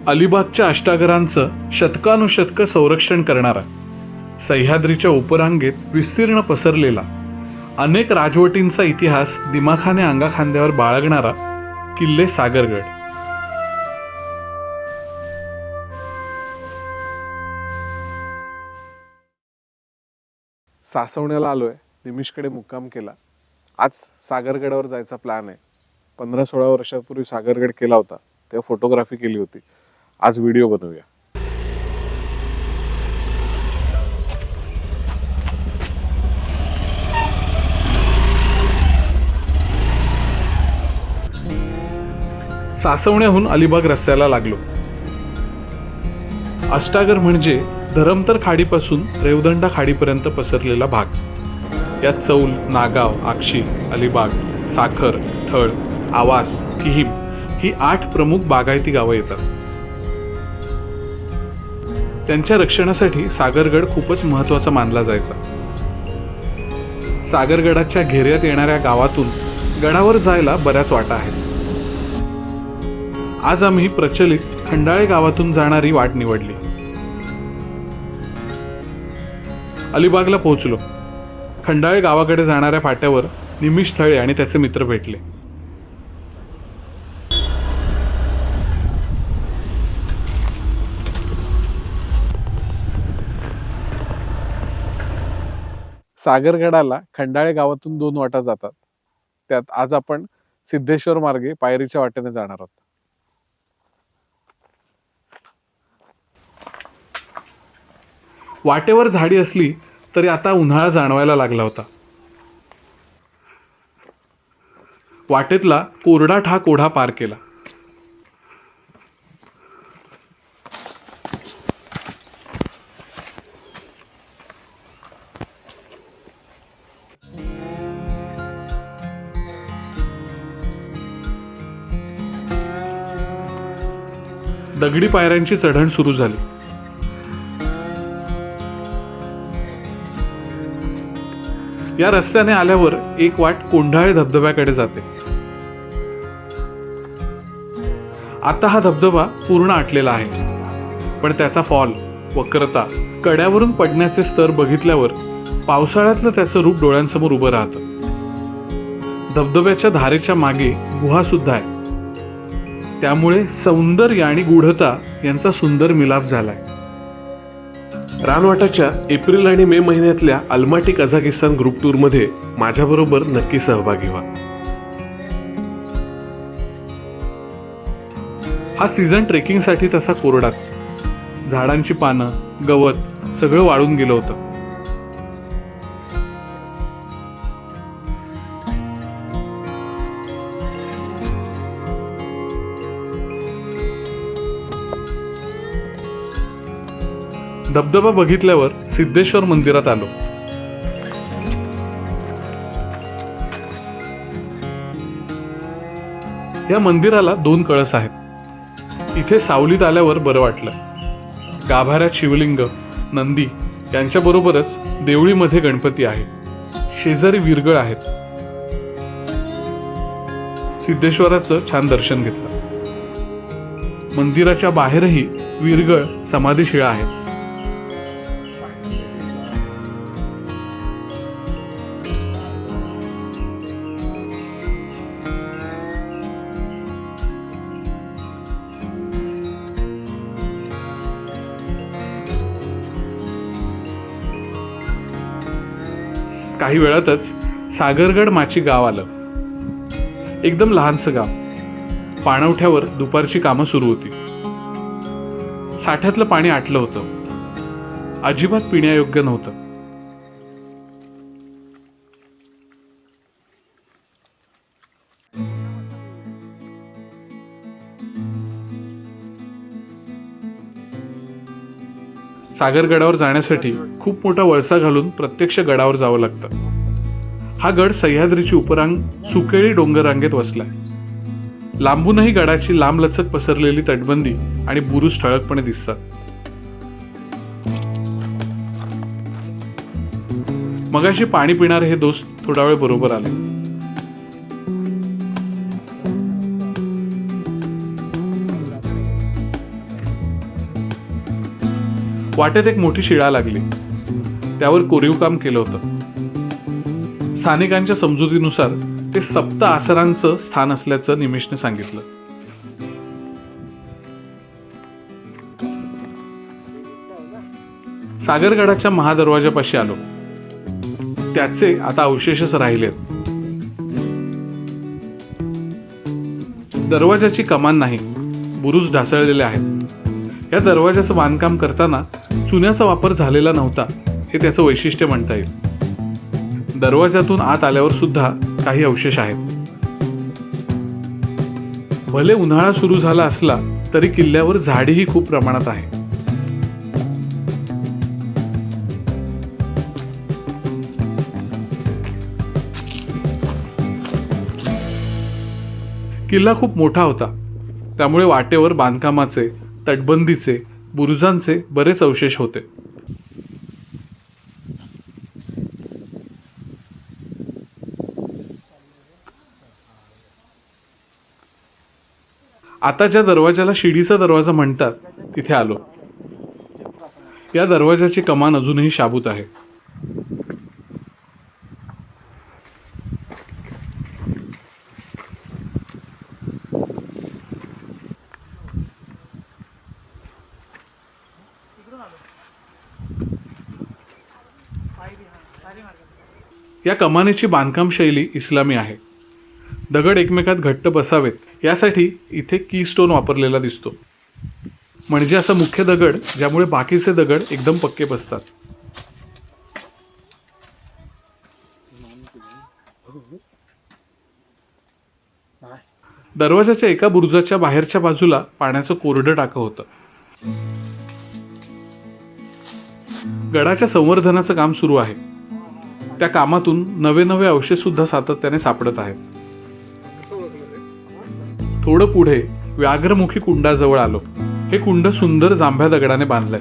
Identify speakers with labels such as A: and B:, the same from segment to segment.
A: अलिबागच्या अष्टागरांचं शतकानुशतकं संरक्षण करणारा, सह्याद्रीच्या उपरांगेत विस्तीर्ण पसरलेला, अनेक राजवटींचा इतिहास दिमाखाने अंगाखांद्यावर बाळगणारा किल्ले सागरगड.
B: सासवण्याला आलोय, निमिषकडे मुक्काम केला. आज सागरगडावर जायचा प्लॅन आहे. 15-16 वर्षापूर्वी सागरगड केला होता, तेव्हा फोटोग्राफी केली होती. आज व्हिडिओ बनवूया.
A: सासवण्याहून अलिबाग रस्त्याला लागलो. अष्टागर म्हणजे धरमतर खाडीपासून रेवदंडा खाडीपर्यंत पसरलेला भाग. यात चौल, नागाव, आक्षी, अलिबाग, साखर, थळ, आवास, किहीम ही 8 प्रमुख बागायती गावं येतात. त्यांच्या रक्षणासाठी सागरगड खूपच महत्त्वाचा मानला जायचा. सागरगडाच्या घेऱ्यात येणाऱ्या गावातून गडावर जायला बऱ्याच वाटा आहेत. आज आम्ही प्रचलित खंडाळे गावातून जाणारी वाट निवडली. अलिबागला पोहोचलो. खंडाळे गावाकडे जाणाऱ्या फाट्यावर निमिष थळे आणि त्याचे मित्र भेटले.
B: सागरगडाला खंडाळे गावातून 2 वाटा जातात. त्यात आज आपण सिद्धेश्वर मार्गे पायरीच्या वाटेने जाणार आहोत.
A: वाटेवर झाडी असली तरी आता उन्हाळा जाणवायला लागला होता. वाटेतला कोरडा ठाक ओढा पार केला. दगडी पायऱ्यांची चढण सुरू झाली. या रस्त्याने आल्यावर एक वाट कोंढाळे धबधब्याकडे जाते. आता हा धबधबा पूर्ण आटलेला आहे, पण त्याचा फॉल, वक्रता, कड्यावरून पडण्याचे स्तर बघितल्यावर पावसाळ्यातलं त्याचं रूप डोळ्यांसमोर उभं राहतं. धबधब्याच्या धारेच्या मागे गुहा सुद्धा आहे. त्यामुळे सौंदर्य आणि गूढता यांचा सुंदर मिलाप झालाय.
C: रानवाटाच्या एप्रिल आणि मे महिन्यातल्या अलमाटी कझाकिस्तान ग्रुप टूर मध्ये माझ्याबरोबर नक्की सहभागी व्हा.
A: हा सीझन ट्रेकिंगसाठी तसा कोरडाच. झाडांची पानं, गवत सगळं वाळून गेलं होतं. धबधबा बघितल्यावर सिद्धेश्वर मंदिरात आलो. या मंदिराला 2 कळस आहेत. इथे सावलीत आल्यावर बरं वाटलं. गाभाऱ्यात शिवलिंग, नंदी यांच्याबरोबरच देवळीमध्ये गणपती आहे. शेजारी विरगळ आहेत. सिद्धेश्वराचं छान दर्शन घेतलं. मंदिराच्या बाहेरही विरगळ समाधीशिळा आहेत. काही वेळातच सागरगड माची गाव आलं. एकदम लहानसं गाव. पाणवठ्यावर दुपारची कामं सुरू होती. साठ्यातलं पाणी आटलं होतं. अजिबात पिण्यायोग्य नव्हतं. सागरगडावर जाण्यासाठी खूप मोठा वळसा घालून प्रत्यक्ष गडावर जावं लागतं. हा गड सह्याद्रीची उपरांग सुकेळी डोंगर रांगेत वसलाय. लांबूनही गडाची लांबलचक पसरलेली तटबंदी आणि बुरुज ठळकपणे दिसतात. मगाशी पाणी पिणारे हे दोस्त थोडा वेळ बरोबर आले. वाटेत एक मोठी शिळा लागली. त्यावर कोरीव काम केलं होतं. स्थानिकांच्या समजुतीनुसार ते सप्त आसरांचं स्थान असल्याचं निमिषने सांगितलं. सागरगडाच्या महादरवाजापाशी आलो. त्याचे आता अवशेषच राहिलेत. दरवाजाची कमान नाही, बुरुज ढासळलेले आहेत. या दरवाजाचं बांधकाम करताना चुन्याचा वापर झालेला नव्हता हे त्याचं वैशिष्ट्य म्हणता येईल. दरवाजातून आत आल्यावर सुद्धा काही अवशेष आहेत. भले उन्हाळा सुरू झाला असला तरी किल्ल्यावर झाडीही खूप प्रमाणात आहे. किल्ला खूप मोठा होता, त्यामुळे वाटेवर बांधकामाचे, तटबंदीचे, बुरुजांचे बरेच अवशेष होते. आता ज्या दरवाजाला शिडीचा दरवाजा म्हणतात तिथे आलो. या दरवाजाची कमान अजूनही शाबूत आहे. या कमानीची बांधकाम शैली इस्लामी आहे. दगड एकमेकात घट्ट बसावेत यासाठी इथे कीस्टोन वापरलेला दिसतो. म्हणजे असा मुख्य दगड ज्यामुळे बाकीचे दगड एकदम पक्के बसतात. दरवाजाच्या एका बुरुजाच्या बाहेरच्या बाजूला पाण्याचं कोरडं टाकं होतं. गडाच्या संवर्धनाचं काम सुरू आहे. त्या कामातून नवे नवे अवशेष सुद्धा सातत्याने सापडत आहेत. थोडं पुढे व्याघ्रमुखी कुंडाजवळ आलो. हे कुंड सुंदर जांभ्या दगडाने बांधलंय.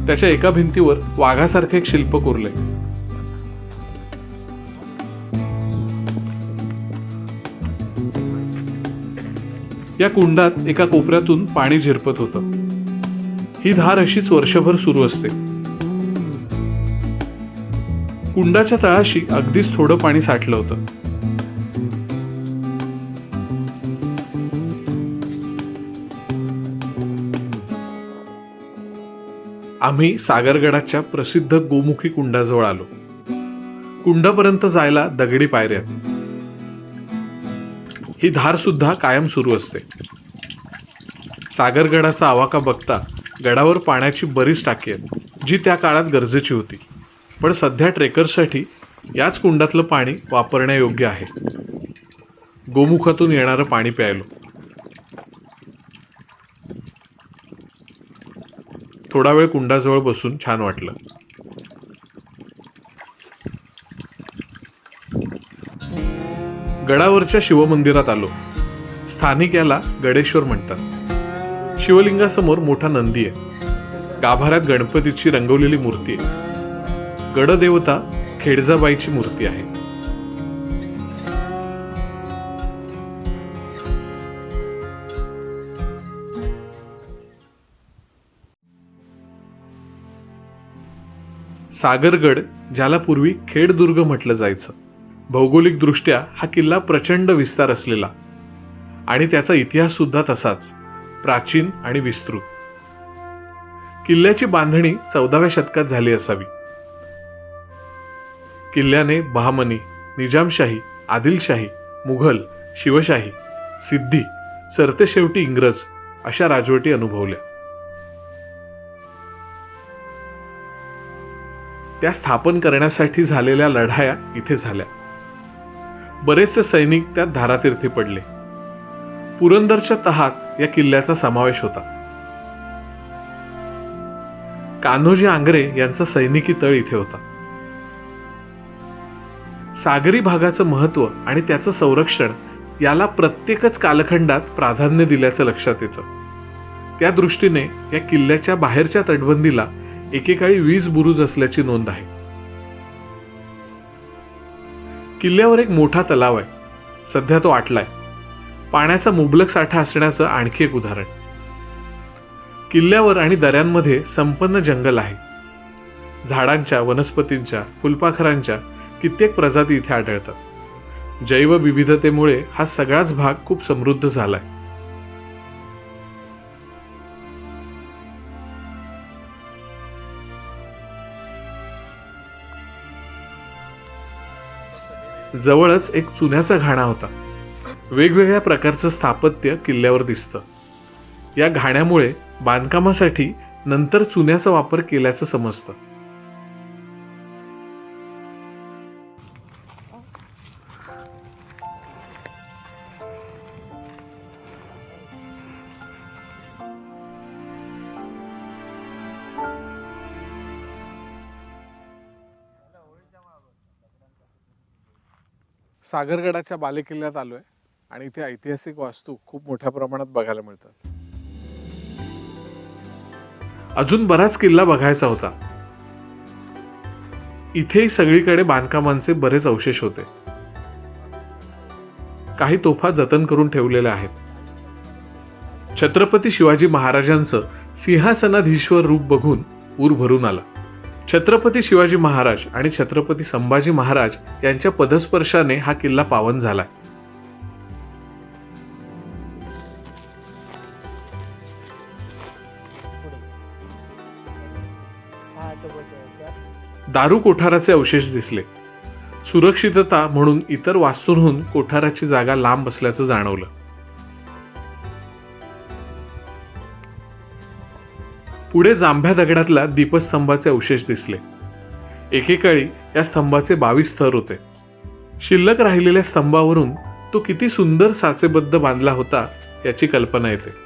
A: त्याच्या एका भिंतीवर वाघासारखे एक शिल्प कोरले. या कुंडात एका कोपऱ्यातून पाणी झिरपत होतं. ही धार अशीच वर्षभर सुरू असते. कुंडाच्या तळाशी अगदीच थोडं पाणी साठलं होतं. आम्ही सागरगडाच्या प्रसिद्ध गोमुखी कुंडाजवळ आलो. कुंडापर्यंत जायला दगडी पायऱ्यात. ही धार सुद्धा कायम सुरू असते. सागरगडाचा आवाका बघता गडावर पाण्याची बरीच टाकी आहेत, जी त्या काळात गरजेची होती. पण सध्या ट्रेकर्ससाठी याच कुंडातलं पाणी वापरण्यायोग्य आहे. गोमुखातून येणारं पाणी प्यायलो. थोडा वेळ कुंडाजवळ बसून छान वाटलं. गडावरच्या शिवमंदिरात आलो. स्थानिक याला गडेश्वर म्हणतात. शिवलिंगासमोर मोठा नंदी आहे. गाभाऱ्यात गणपतीची रंगवलेली मूर्ती आहे. गडदेवता खेडजाबाईची मूर्ती आहे. सागरगड, ज्याला पूर्वी खेडदुर्ग म्हटलं जायचं, भौगोलिकदृष्ट्या हा किल्ला प्रचंड विस्तार असलेला आणि त्याचा इतिहास सुद्धा तसाच प्राचीन आणि विस्तृत. किल्ल्याची बांधणी 14व्या शतकात झाली असावी. किल्ल्याने बहामनी, निजामशाही, आदिलशाही, मुघल, शिवशाही, सिद्धी, सरतेशेवटी इंग्रज अशा राजवटी अनुभवल्या. त्या स्थापन करण्यासाठी झालेल्या लढाया इथे झाल्या. बरेचसे सैनिक त्यात धारातीर्थी पडले. पुरंदरच्या तहात या किल्ल्याचा समावेश होता. कान्होजी आंग्रे यांचा सैनिकी तळ इथे होता. सागरी भागाचं महत्त्व आणि त्याचं संरक्षण याला प्रत्येकच कालखंडात प्राधान्य दिल्याचं लक्षात येतं. त्या दृष्टीने या किल्ल्याच्या बाहेरच्या तटबंदीला एकेकाळी 20 बुरुज असल्याची नोंद आहे. किल्ल्यावर एक मोठा तलाव आहे. सध्या तो आटलाय. पाण्याचा मुबलक साठा असण्याचं आणखी एक उदाहरण. किल्ल्यावर आणि दऱ्यांमध्ये संपन्न जंगल आहे. झाडांच्या, वनस्पतींच्या, फुलपाखरांच्या कित्येक प्रजाती इथे आढळतात. जैवविविधतेमुळे हा सगळाच भाग खूप समृद्ध झालाय. जवळच एक चुन्याचा घाणा होता. वेगवेगळ्या प्रकारचं स्थापत्य किल्ल्यावर दिसतं. या घाण्यामुळे बांधकामासाठी नंतर चुन्याचा वापर केल्याचं समजतं.
B: सागरगडाच्या बालेकिल्ल्यात आलोय आणि इथे ऐतिहासिक वास्तू खूप मोठ्या प्रमाणात बघायला मिळतात.
A: अजून बराच किल्ला बघायचा होता. इथेही सगळीकडे बांधकामांचे बरेच अवशेष होते. काही तोफा जतन करून ठेवलेल्या आहेत. छत्रपती शिवाजी महाराजांचं सिंहासनाधीश्वर रूप बघून ऊर भरून आला. छत्रपती शिवाजी महाराज आणि छत्रपती संभाजी महाराज यांच्या पदस्पर्शाने हा किल्ला पावन झालाय. दारू कोठाराचे अवशेष दिसले. सुरक्षितता म्हणून इतर वास्तूंहून कोठाराची जागा लांब असल्याचं जाणवलं. पुढे जांभ्या दगडातल्या दीपस्तंभाचे अवशेष दिसले. एकेकाळी या स्तंभाचे 22 थर होते. शिल्लक राहिलेल्या स्तंभावरून तो किती सुंदर साचेबद्ध बांधला होता याची कल्पना येते.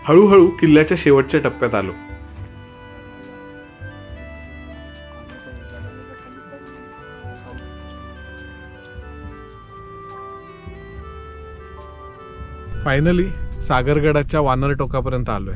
A: हळूहळू किल्ल्याच्या शेवटच्या टप्प्यात आलो.
B: फायनली सागरगडाच्या वानर टोकापर्यंत आलोय.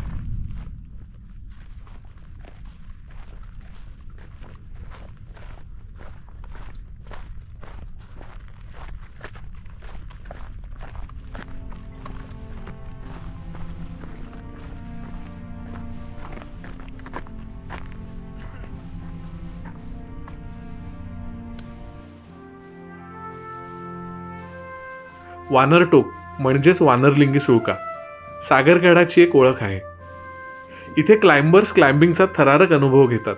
A: वानरटोक म्हणजेच वानरलिंगी सुळका सागरगडाची एक ओळख आहे. इथे क्लाइंबर्स क्लाइम्बिंगचा थरारक अनुभव घेतात.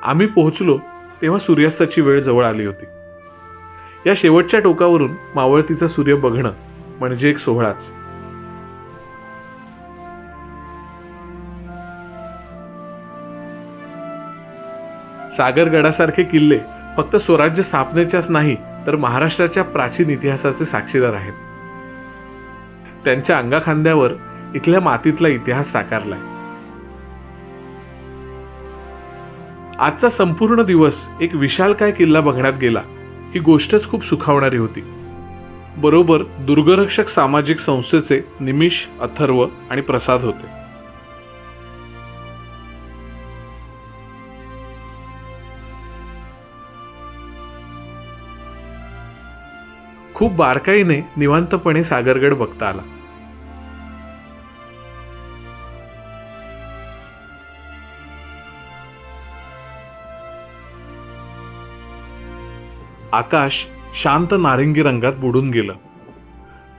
A: आम्ही पोहोचलो तेव्हा सूर्यास्ताची वेळ जवळ आली होती. या शेवटच्या टोकावरून मावळतीचा सूर्य बघणं म्हणजे एक सोहळाच. सागरगडासारखे किल्ले फक्त स्वराज्य स्थापनेच्याच नाही तर महाराष्ट्राच्या प्राचीन इतिहासाचे साक्षीदार आहेत. त्यांच्या अंगाखांद्यावर इथल्या मातीतला इतिहास साकारलाय. आजचा संपूर्ण दिवस एक विशालकाय किल्ला बघण्यात गेला. ही गोष्टच खूप सुखावणारी होती. बरोबर दुर्गरक्षक सामाजिक संस्थेचे निमिष, अथर्व आणि प्रसाद होते. खूप बारकाईने निवांतपणे सागरगड बघता आला. आकाश शांत नारिंगी रंगात बुडून गेलं.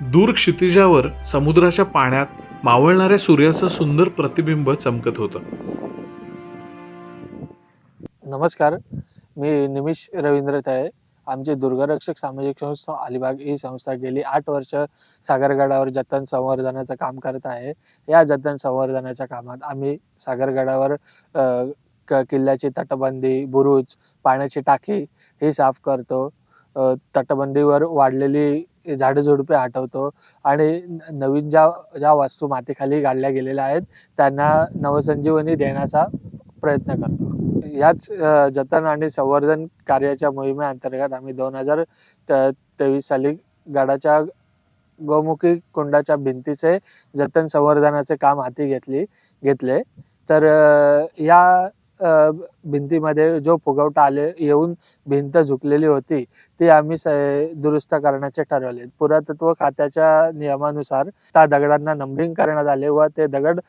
A: दूर क्षितिजावर समुद्राच्या पाण्यात मावळणाऱ्या सूर्याचं सुंदर प्रतिबिंब चमकत होतं.
D: नमस्कार, मी निमिष रवींद्र तळे. आमची दुर्गरक्षक सामाजिक संस्था अलिबाग ही संस्था गेली 8 वर्ष सागरगडावर जतन संवर्धनाचं काम करत आहे. या जतन संवर्धनाच्या कामात आम्ही सागरगडावर किल्ल्याची तटबंदी, बुरुज, पाण्याची टाकी हे साफ करतो. तटबंदीवर वाढलेली झाडझुडपे हटवतो आणि नवीन ज्या वास्तू मातीखाली गाडल्या गेलेल्या आहेत त्यांना नवसंजीवनी देण्याचा प्रयत्न करतो. याच जतन आणि संवर्धन कार्याच्या मोहिमेअंतर्गत आम्ही 2023 साली गडाच्या गौमुखी कुंडाच्या भिंतीचे जतन संवर्धनाचे काम हाती घेतले. तर या भिंतीमध्ये जो फुगवटा येऊन भिंत झुकलेली होती ती आम्ही दुरुस्त करण्याचे ठरवले. पुरातत्व खात्याच्या नियमानुसार त्या दगडांना नंबरिंग करण्यात आले व ते दगड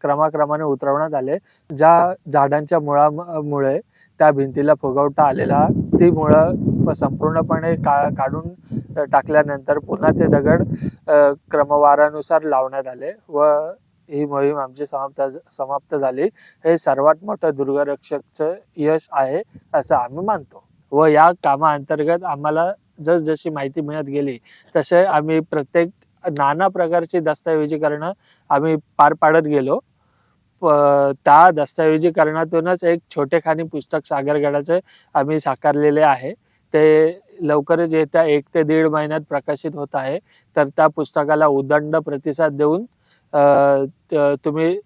D: क्रमाक्रमाने उतरवण्यात आले. ज्या झाडांच्या मुळामुळे त्या भिंतीला फुगवटा आलेला ती मुळं संपूर्णपणे काढून टाकल्यानंतर पुन्हा ते दगड क्रमवारानुसार लावण्यात आले व ही मोहीम आमची समाप्त झाली. हे सर्वात मोठं दुर्गरक्षकचं यश आहे असं आम्ही मानतो व या कामाअंतर्गत आम्हाला जसजशी माहिती मिळत गेली तसे आम्ही प्रत्येक नाना प्रकारची दस्तऐवजीकरणं आम्ही पार पाडत गेलो. त्या दस्तऐवजीकरणातूनच एक छोटेखानी पुस्तक सागरगडाचे आम्ही साकारलेले आहे. ते लवकरच येत्या 1 ते 1.5 महिन्यात प्रकाशित होत आहे. तर त्या पुस्तकाला उदंड प्रतिसाद देऊन तुम्ही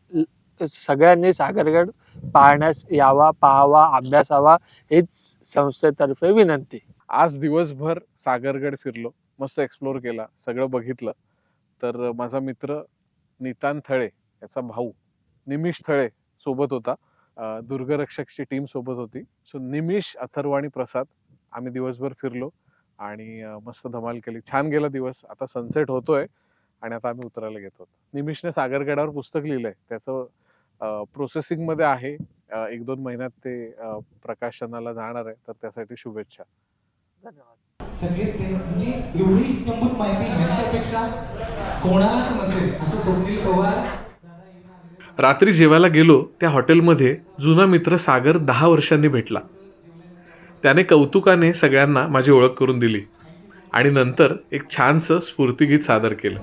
D: सगळ्यांनी सागरगड पाहण्यास यावा, पाहावा, अभ्यासावा हीच संस्थेतर्फे विनंती.
B: आज दिवसभर सागरगड फिरलो, मस्त एक्सप्लोर केला, सगळं बघितलं. तर माझा मित्र नितान थळे याचा भाऊ निमिष थळे सोबत होता. दुर्गरक्षकची टीम सोबत होती. सो निमिष, अथर्व आणि प्रसाद आम्ही दिवसभर फिरलो आणि मस्त धमाल केली. छान गेला दिवस. आता सनसेट होतोय आणि आता आम्ही उतरायला घेतो. निमिषने सागरगडावर पुस्तक लिहिलंय, त्याचं प्रोसेसिंगमध्ये आहे. 1-2 महिन्यात ते प्रकाशनाला जाणार आहे. तर त्यासाठी शुभेच्छा.
D: धन्यवाद.
E: संगीत म्हणजे एवढी इत्यंभूत माहिती ह्यांच्यापेक्षा कोणालाच नसेल असं स्वप्नील पवार.
C: रात्री जेवायला गेलो त्या हॉटेलमध्ये जुना मित्र सागर 10 वर्षांनी भेटला. त्याने कौतुकाने सगळ्यांना माझी ओळख करून दिली आणि नंतर एक छानसं स्फूर्तिगीत सादर केलं.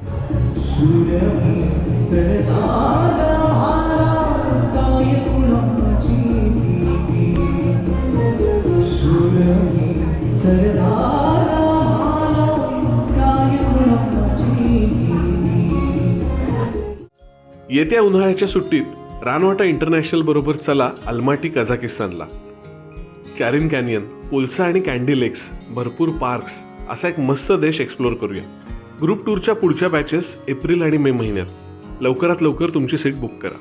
C: येत्या उन्हाळ्याच्या सुट्टीत रानवाटा इंटरनॅशनल बरोबर चला अलमाटी कझाकिस्तानला. चारिन कॅनियन, कोलसा आणि कॅन्डी लेक्स, भरपूर पार्क्स असा एक मस्त देश एक्सप्लोर करूया. ग्रुप टूरच्या पुढच्या बॅचेस एप्रिल आणि मे महिन्यात. लवकरात लवकर तुमची सीट बुक करा.